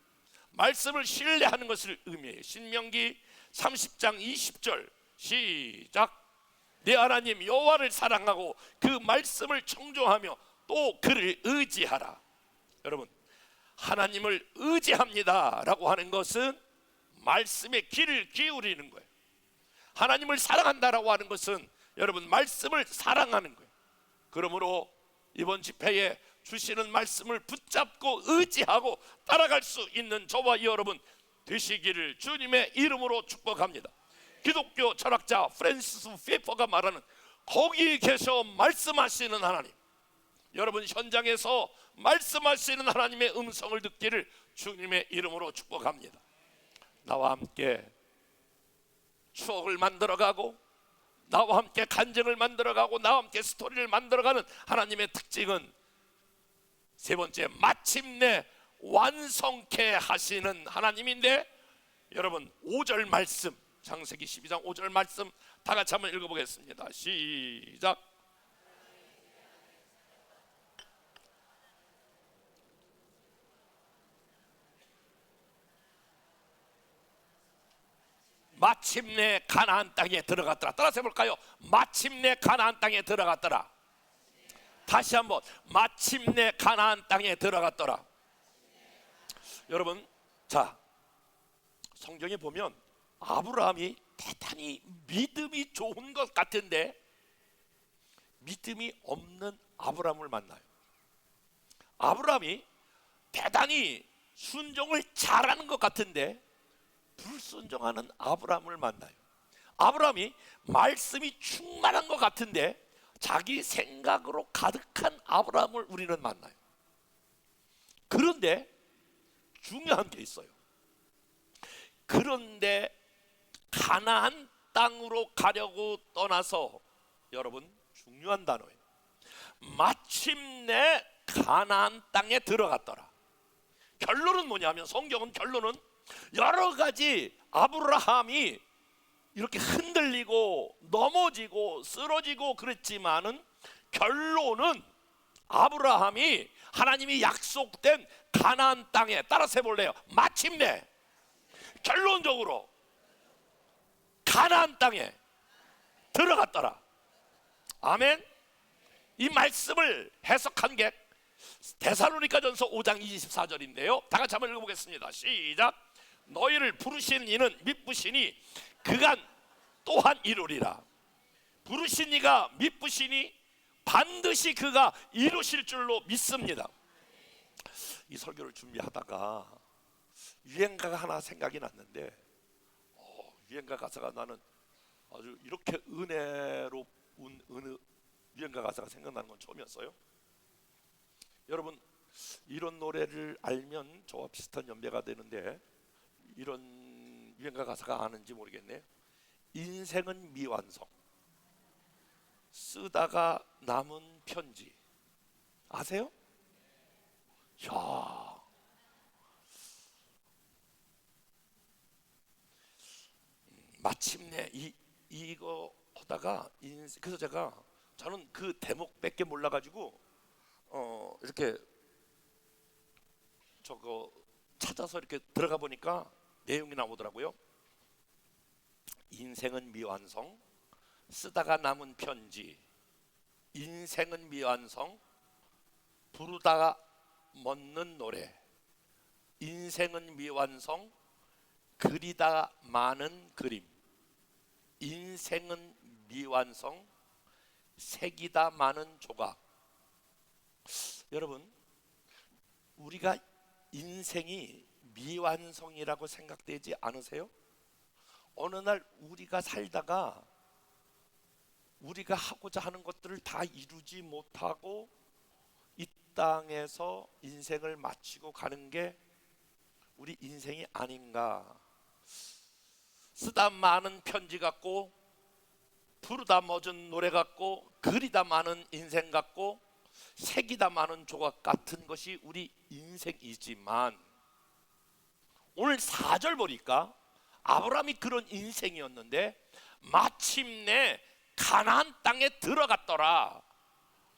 말씀을 신뢰하는 것을 의미해요. 신명기 30장 20절 시작. 내 하나님 여호와를 사랑하고 그 말씀을 청종하며 또 그를 의지하라. 여러분, 하나님을 의지합니다 라고 하는 것은 말씀에 귀를 기울이는 거예요. 하나님을 사랑한다라고 하는 것은 여러분 말씀을 사랑하는 거예요. 그러므로 이번 집회에 주시는 말씀을 붙잡고 의지하고 따라갈 수 있는 저와 여러분 되시기를 주님의 이름으로 축복합니다. 기독교 철학자 프랜시스 피퍼가 말하는 거기 계셔 말씀하시는 하나님, 여러분 현장에서 말씀하시는 하나님의 음성을 듣기를 주님의 이름으로 축복합니다. 나와 함께 추억을 만들어가고, 나와 함께 간증을 만들어가고, 나와 함께 스토리를 만들어가는 하나님의 특징은 세 번째, 마침내 완성케 하시는 하나님인데, 여러분 5절 말씀, 창세기 12장 5절 말씀 다 같이 한번 읽어보겠습니다. 시작. 마침내 가나안 땅에 들어갔더라. 따라서 해볼까요? 마침내 가나안 땅에 들어갔더라. 다시 한번, 마침내 가나안 땅에 들어갔더라. 여러분, 자, 성경에 보면 아브라함이 대단히 믿음이 좋은 것 같은데 믿음이 없는 아브라함을 만나요. 아브라함이 대단히 순종을 잘하는 것 같은데 불순종하는 아브라함을 만나요. 아브라함이 말씀이 충만한 것 같은데 자기 생각으로 가득한 아브라함을 우리는 만나요. 그런데 중요한 게 있어요. 그런데 가나안 땅으로 가려고 떠나서, 여러분, 중요한 단어예요. 마침내 가나안 땅에 들어갔더라. 결론은 뭐냐면, 성경은 결론은 여러 가지 아브라함이 이렇게 흔들리고 넘어지고 쓰러지고 그랬지만은 결론은 아브라함이 하나님이 약속된 가나안 땅에, 따라서 해볼래요? 마침내 결론적으로 가나안 땅에 들어갔더라. 아멘. 이 말씀을 해석한 게 데살로니가전서 5장 24절인데요 다 같이 한번 읽어보겠습니다. 시작. 너희를 부르신 이는 미쁘시니 그간 또한 이루리라. 부르신 이가 미쁘시니 반드시 그가 이루실 줄로 믿습니다. 이 설교를 준비하다가 유행가가 하나 생각이 났는데, 유행가 가사가 나는 아주 이렇게 은혜로 유행가 가사가 생각나는 건 처음이었어요. 여러분, 이런 노래를 알면 저와 비슷한 연배가 되는데 이런 유행가 가사가 아는지 모르겠네요. 인생은 미완성, 쓰다가 남은 편지. 아세요? 야, 마침내 이거 하다가 그래서 저는 그 대목밖에 몰라가지고 이렇게 저거 찾아서 이렇게 들어가 보니까 내용이 나오더라고요. 인생은 미완성, 쓰다가 남은 편지. 인생은 미완성, 부르다가 멎는 노래. 인생은 미완성, 그리다 많은 그림. 인생은 미완성, 색이다 많은 조각. 여러분, 우리가 인생이 미완성이라고 생각되지 않으세요? 어느 날 우리가 살다가 우리가 하고자 하는 것들을 다 이루지 못하고 이 땅에서 인생을 마치고 가는 게 우리 인생이 아닌가. 쓰다 많은 편지 같고, 부르다 멎은 노래 같고, 그리다 많은 인생 같고, 색이다 많은 조각 같은 것이 우리 인생이지만, 오늘 4절 보니까 아브라함이 그런 인생이었는데 마침내 가나안 땅에 들어갔더라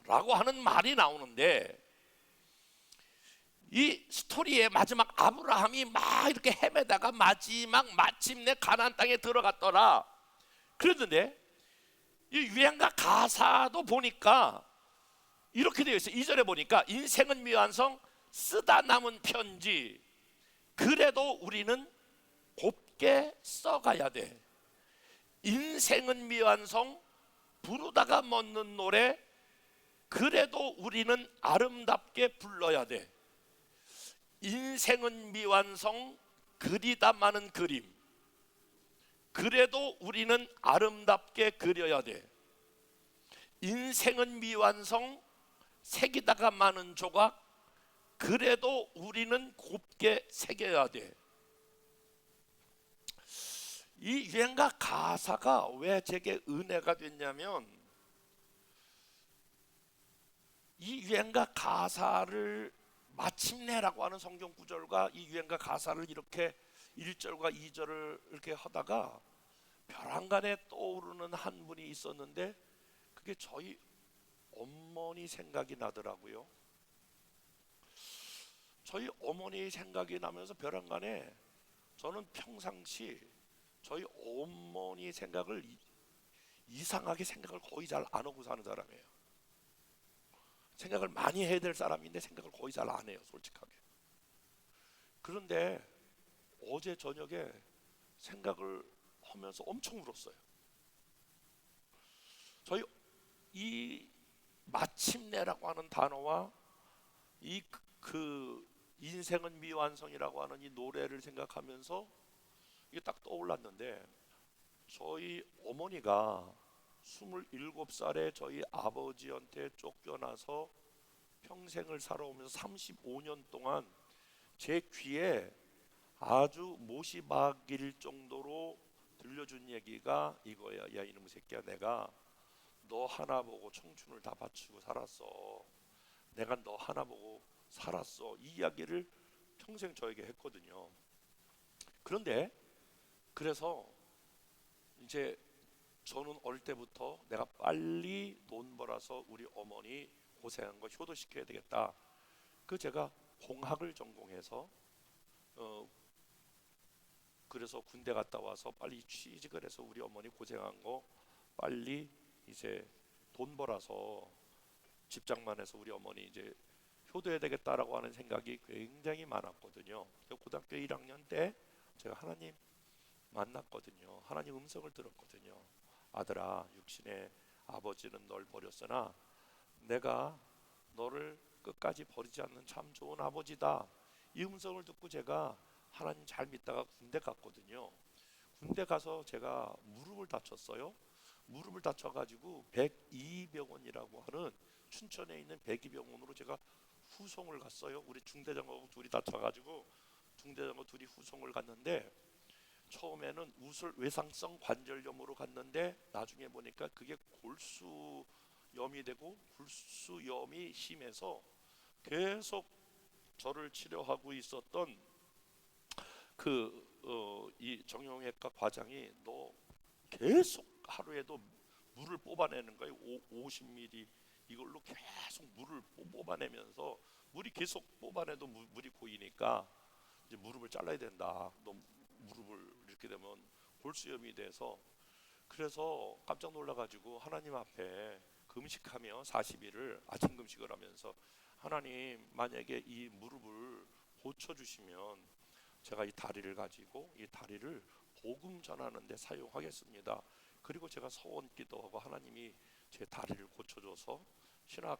라고 하는 말이 나오는데, 이 스토리의 마지막 아브라함이 막 이렇게 헤매다가 마침내 가나안 땅에 들어갔더라 그랬는데, 이 유행가 가사도 보니까 이렇게 되어 있어요. 2절에 보니까 인생은 미완성, 쓰다 남은 편지. 그래도 우리는 곱게 써가야 돼. 인생은 미완성, 부르다가 멎는 노래. 그래도 우리는 아름답게 불러야 돼. 인생은 미완성, 그리다 많은 그림. 그래도 우리는 아름답게 그려야 돼. 인생은 미완성, 새기다가 많은 조각. 그래도 우리는 곱게 새겨야 돼. 이 유행가 가사가 왜 제게 은혜가 됐냐면, 이 유행가 가사를 마침내라고 하는 성경 구절과 이 유행가 가사를 이렇게 1절과 2절을 이렇게 하다가 벼랑간에 떠오르는 한 분이 있었는데, 그게 저희 어머니 생각이 나더라고요. 저희 어머니 생각이 나면서 벼랑간에 저는 평상시 저희 어머니 생각을 이상하게 생각을 거의 잘 안 하고 사는 사람이에요. 생각을 많이 해야 될 사람인데 생각을 거의 잘 안 해요, 솔직하게. 그런데 어제 저녁에 생각을 하면서 엄청 울었어요. 저희 이 마침내라고 하는 단어와 이 그 인생은 미완성이라고 하는 이 노래를 생각하면서 이게 딱 떠올랐는데, 저희 어머니가 27살에 저희 아버지한테 쫓겨나서 평생을 살아오면서 35년 동안 제 귀에 아주 못이 박일 정도로 들려준 얘기가 이거야. 야, 이놈의 새끼야, 내가 너 하나 보고 청춘을 다 바치고 살았어. 내가 너 하나 보고 살았어. 이 이야기를 평생 저에게 했거든요. 그런데 그래서 이제 저는 어릴 때부터 내가 빨리 돈 벌어서 우리 어머니 고생한 거 효도시켜야 되겠다. 그 제가 공학을 전공해서 그래서 군대 갔다 와서 빨리 취직을 해서 우리 어머니 고생한 거 빨리 이제 돈 벌어서 집장만 해서 우리 어머니 이제 효도해야 되겠다라고 하는 생각이 굉장히 많았거든요. 고등학교 1학년 때 제가 하나님 만났거든요. 하나님 음성을 들었거든요. 아들아, 육신의 아버지는 널 버렸으나 내가 너를 끝까지 버리지 않는 참 좋은 아버지다. 이 음성을 듣고 제가 하나님 잘 믿다가 군대 갔거든요. 군대 가서 제가 무릎을 다쳤어요. 무릎을 다쳐가지고 102병원이라고 하는 춘천에 있는 102병원으로 제가 후송을 갔어요. 우리 중대장하고 둘이 다쳐가지고 중대장하고 둘이 후송을 갔는데, 처음에는 우술 외상성 관절염으로 갔는데 나중에 보니까 그게 골수염이 되고 골수염이 심해서 계속 저를 치료하고 있었던 이 정형외과 과장이 너 계속 하루에도 물을 뽑아내는 거예요. 50ml 이걸로 계속 물을 뽑아내면서 물이 계속 뽑아내도 물이 고이니까 이제 무릎을 잘라야 된다. 너 무릎을 이렇게 되면 골수염이 돼서, 그래서 깜짝 놀라가지고 하나님 앞에 금식하며 40일을 아침 금식을 하면서 하나님, 만약에 이 무릎을 고쳐주시면 제가 이 다리를 가지고 이 다리를 복음 전하는 데 사용하겠습니다. 그리고 제가 서원 기도하고 하나님이 제 다리를 고쳐줘서 신학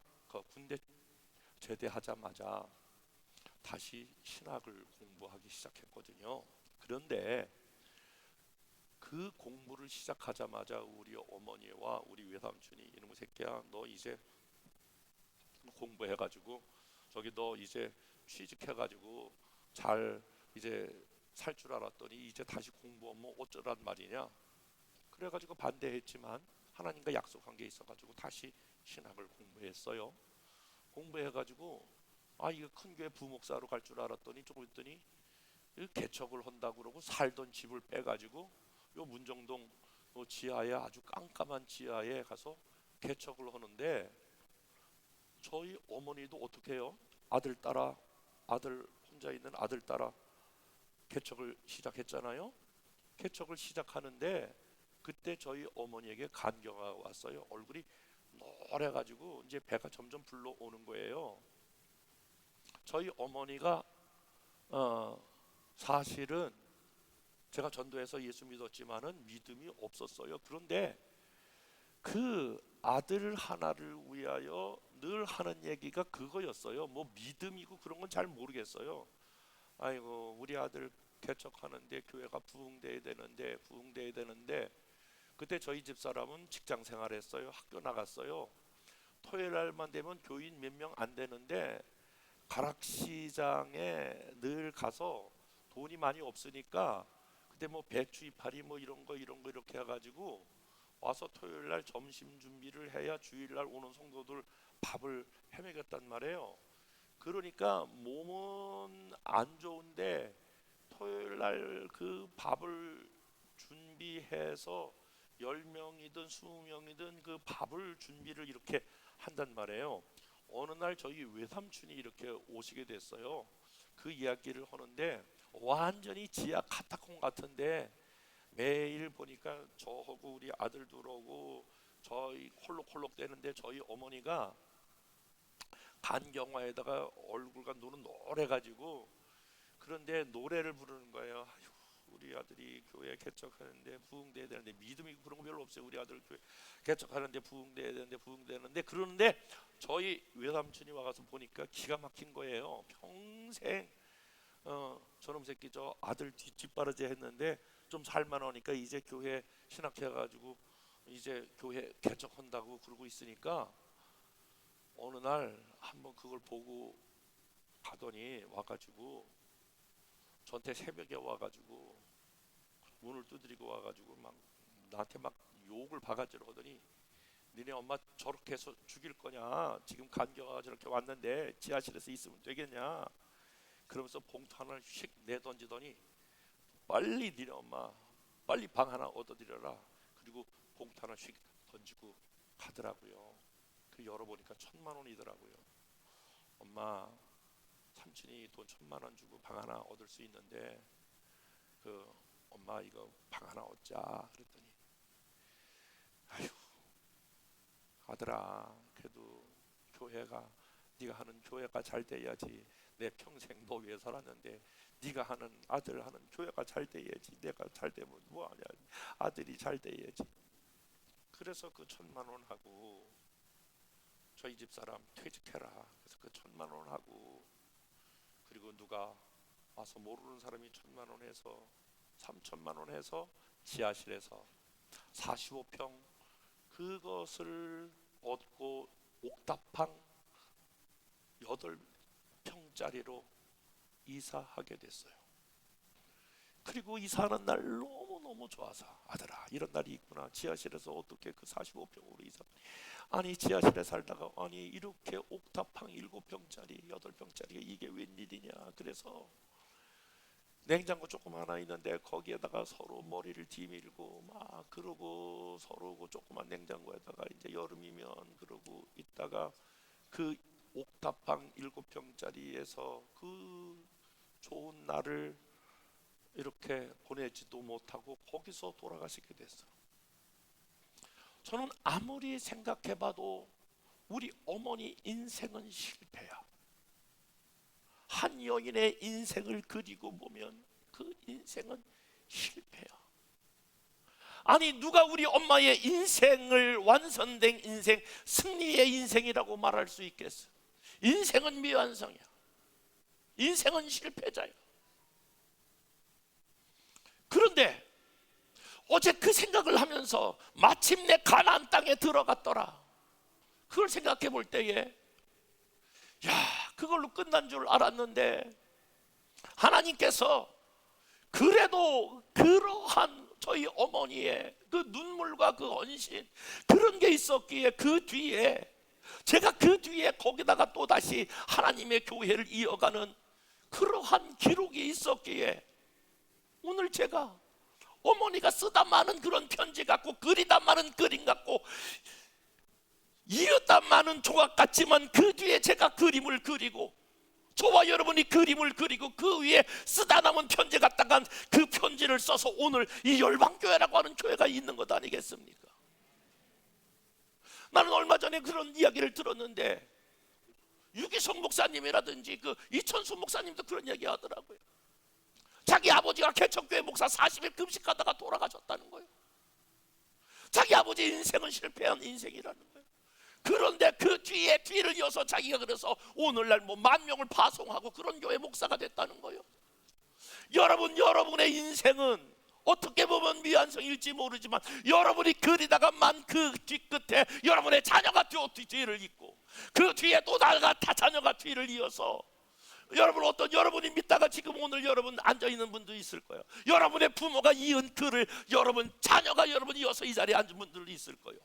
군대 제대하자마자 다시 신학을 공부하기 시작했거든요. 그런데 그 공부를 시작하자마자 우리 어머니와 우리 외삼촌이 이놈의 새끼야, 너 이제 공부해가지고 저기 너 이제 취직해가지고 잘 이제 살 줄 알았더니 이제 다시 공부하면 어쩌란 말이냐. 그래가지고 반대했지만 하나님과 약속한 게 있어가지고 다시 신학을 공부했어요. 공부해가지고 이거 큰 교회 부목사로 갈 줄 알았더니 조금 있더니 개척을 한다고 그러고 살던 집을 빼가지고 요 문정동 지하에 아주 깜깜한 지하에 가서 개척을 하는데, 저희 어머니도 어떻게 해요? 아들 혼자 있는 아들 따라 개척을 시작했잖아요. 개척을 시작하는데 그때 저희 어머니에게 간경화가 왔어요. 얼굴이 노래가지고 이제 배가 점점 불러오는 거예요. 저희 어머니가 사실은 제가 전도해서 예수 믿었지만은 믿음이 없었어요. 그런데 그 아들 하나를 위하여 늘 하는 얘기가 그거였어요. 뭐 믿음이고 그런 건 잘 모르겠어요. 아이고, 우리 아들 개척하는데 교회가 부흥돼야 되는데 그때 저희 집사람은 직장 생활했어요. 학교 나갔어요. 토요일 날만 되면 교인 몇 명 안 되는데 가락시장에 늘 가서 돈이 많이 없으니까 그때 뭐 배추 이파리 뭐 이런 거 이렇게 해가지고 와서 토요일 날 점심 준비를 해야 주일 날 오는 성도들 밥을 해먹였단 말이에요. 그러니까 몸은 안 좋은데 토요일 날 그 밥을 준비해서 10명이든 20명이든 그 밥을 준비를 이렇게 한단 말이에요. 어느 날 저희 외삼촌이 이렇게 오시게 됐어요. 그 이야기를 하는데 완전히 지하 카타콤 같은데 매일 보니까 저하고 우리 아들 들어오고 저희 콜록콜록 대는데 저희 어머니가 간경화에다가 얼굴과 눈은 노래가지고 그런데 노래를 부르는 거예요. 아휴, 우리 아들이 교회 개척하는데 부흥돼야 되는데 믿음이 그런 거 별로 없어요. 우리 아들 교회 개척하는데 부흥돼야 되는데 부흥되는데 그러는데 저희 외삼촌이 와가서 보니까 기가 막힌 거예요. 평생 저놈 새끼 저 아들 뒷바라지 했는데 좀 살만하니까 이제 교회 신학해가지고 이제 교회 개척한다고 그러고 있으니까 어느 날 한번 그걸 보고 가더니 와가지고 저한테 새벽에 와가지고 문을 두드리고 와가지고 막 나한테 막 욕을 바가지로 하더니 니네 엄마 저렇게 해서 죽일 거냐, 지금 간경화가 저렇게 왔는데 지하실에서 있으면 되겠냐, 그러면서 봉투 하나를 휙 내던지더니 빨리 니네 엄마 빨리 방 하나 얻어드려라, 그리고 봉투 하나 휙 던지고 가더라고요. 그 열어보니까 1,000만 원이더라고요. 엄마, 삼촌이 돈 1,000만 원 주고 방 하나 얻을 수 있는데 그 엄마 이거 방 하나 얻자 그랬더니 아휴 아들아, 그래도 교회가 네가 하는 교회가 잘 돼야지. 내 평생 너 위해 살았는데 네가 하는 아들 하는 교회가 잘 돼야지. 내가 잘 되면 뭐하냐, 아들이 잘 돼야지. 그래서 그 1,000만 원 하고 저희 집 사람 퇴직해라. 그래서 그 1,000만 원 하고 그리고 누가 와서 모르는 사람이 1,000만 원 해서 3,000만 원 해서 지하실에서 45평 그것을 얻고 옥탑방 8평짜리로 이사하게 됐어요. 그리고 이사하는 날 너무너무 좋아서 아들아 이런 날이 있구나, 지하실에서 어떻게 그 45평으로 이사, 아니 지하실에 살다가 아니 이렇게 옥탑방 7평짜리 8평짜리가 이게 웬일이냐. 그래서 냉장고 조금 하나 있는데 거기에다가 서로 머리를 뒤밀고 막 그러고 서로 조그만 냉장고에다가 이제 여름이면 그러고 있다가 그 옥탑방 7평짜리에서 그 좋은 날을 이렇게 보내지도 못하고 거기서 돌아가시게 됐어요. 저는 아무리 생각해봐도 우리 어머니 인생은 실패야. 한 여인의 인생을 그리고 보면 그 인생은 실패야. 아니 누가 우리 엄마의 인생을 완성된 인생, 승리의 인생이라고 말할 수 있겠어? 인생은 미완성이야. 인생은 실패자야. 그런데 어제 그 생각을 하면서 마침내 가나안 땅에 들어갔더라. 그걸 생각해 볼 때에 야, 그걸로 끝난 줄 알았는데 하나님께서 그래도 그러한 저희 어머니의 그 눈물과 그 헌신 그런 게 있었기에 그 뒤에 제가 그 뒤에 거기다가 또 다시 하나님의 교회를 이어가는 그러한 기록이 있었기에 오늘 제가 어머니가 쓰다 많은 그런 편지 같고 그리다 많은 그림 같고 이었다 많은 조각 같지만 그 뒤에 제가 그림을 그리고 저와 여러분이 그림을 그리고 그 위에 쓰다 남은 편지 갖다가 그 편지를 써서 오늘 이 열방교회라고 하는 교회가 있는 것 아니겠습니까? 나는 얼마 전에 그런 이야기를 들었는데 유기성 목사님이라든지 그 이천수 목사님도 그런 이야기 하더라고요. 자기 아버지가 개척교회 목사 40일 금식하다가 돌아가셨다는 거예요. 자기 아버지 인생은 실패한 인생이라는 거예요. 그런데 그 뒤에 뒤를 이어서 자기가 그래서 오늘날 뭐 10,000명을 파송하고 그런 교회 목사가 됐다는 거예요. 여러분, 여러분의 인생은 어떻게 보면 미완성일지 모르지만 여러분이 그리다가 만 그 뒤끝에 여러분의 자녀가 뒤를 잇고 그 뒤에 또 다가 자녀가 뒤를 이어서 여러분 어떤 여러분이 믿다가 지금 오늘 여러분 앉아있는 분도 있을 거예요. 여러분의 부모가 이은 글을 여러분 자녀가 여러분 이어서 이 자리에 앉은 분들도 있을 거예요.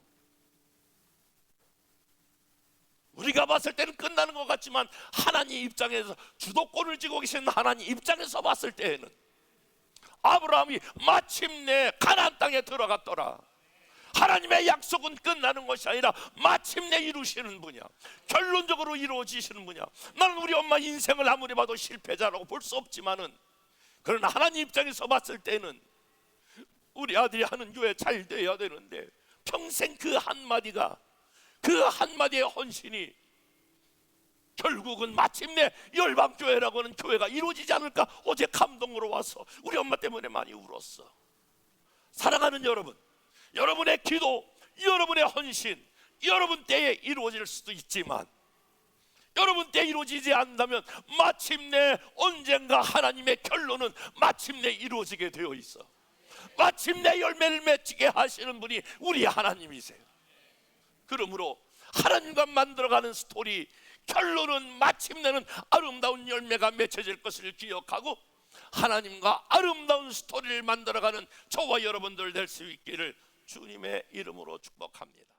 우리가 봤을 때는 끝나는 것 같지만 하나님 입장에서 주도권을 쥐고 계신 하나님 입장에서 봤을 때에는 아브라함이 마침내 가나안 땅에 들어갔더라. 하나님의 약속은 끝나는 것이 아니라 마침내 이루시는 분이야. 결론적으로 이루어지시는 분이야. 나는 우리 엄마 인생을 아무리 봐도 실패자라고 볼 수 없지만은 그러나 하나님 입장에서 봤을 때는 우리 아들이 하는 교회 잘 돼야 되는데 평생 그 한마디가, 그 한마디의 헌신이 결국은 마침내 열방교회라고 하는 교회가 이루어지지 않을까. 어제 감동으로 와서 우리 엄마 때문에 많이 울었어. 사랑하는 여러분, 여러분의 기도, 여러분의 헌신, 여러분 때에 이루어질 수도 있지만 여러분 때 이루어지지 않는다면 마침내 언젠가 하나님의 결론은 마침내 이루어지게 되어 있어. 마침내 열매를 맺게 하시는 분이 우리 하나님이세요. 그러므로 하나님과 만들어가는 스토리, 결론은 마침내는 아름다운 열매가 맺혀질 것을 기억하고 하나님과 아름다운 스토리를 만들어가는 저와 여러분들 될 수 있기를 주님의 이름으로 축복합니다.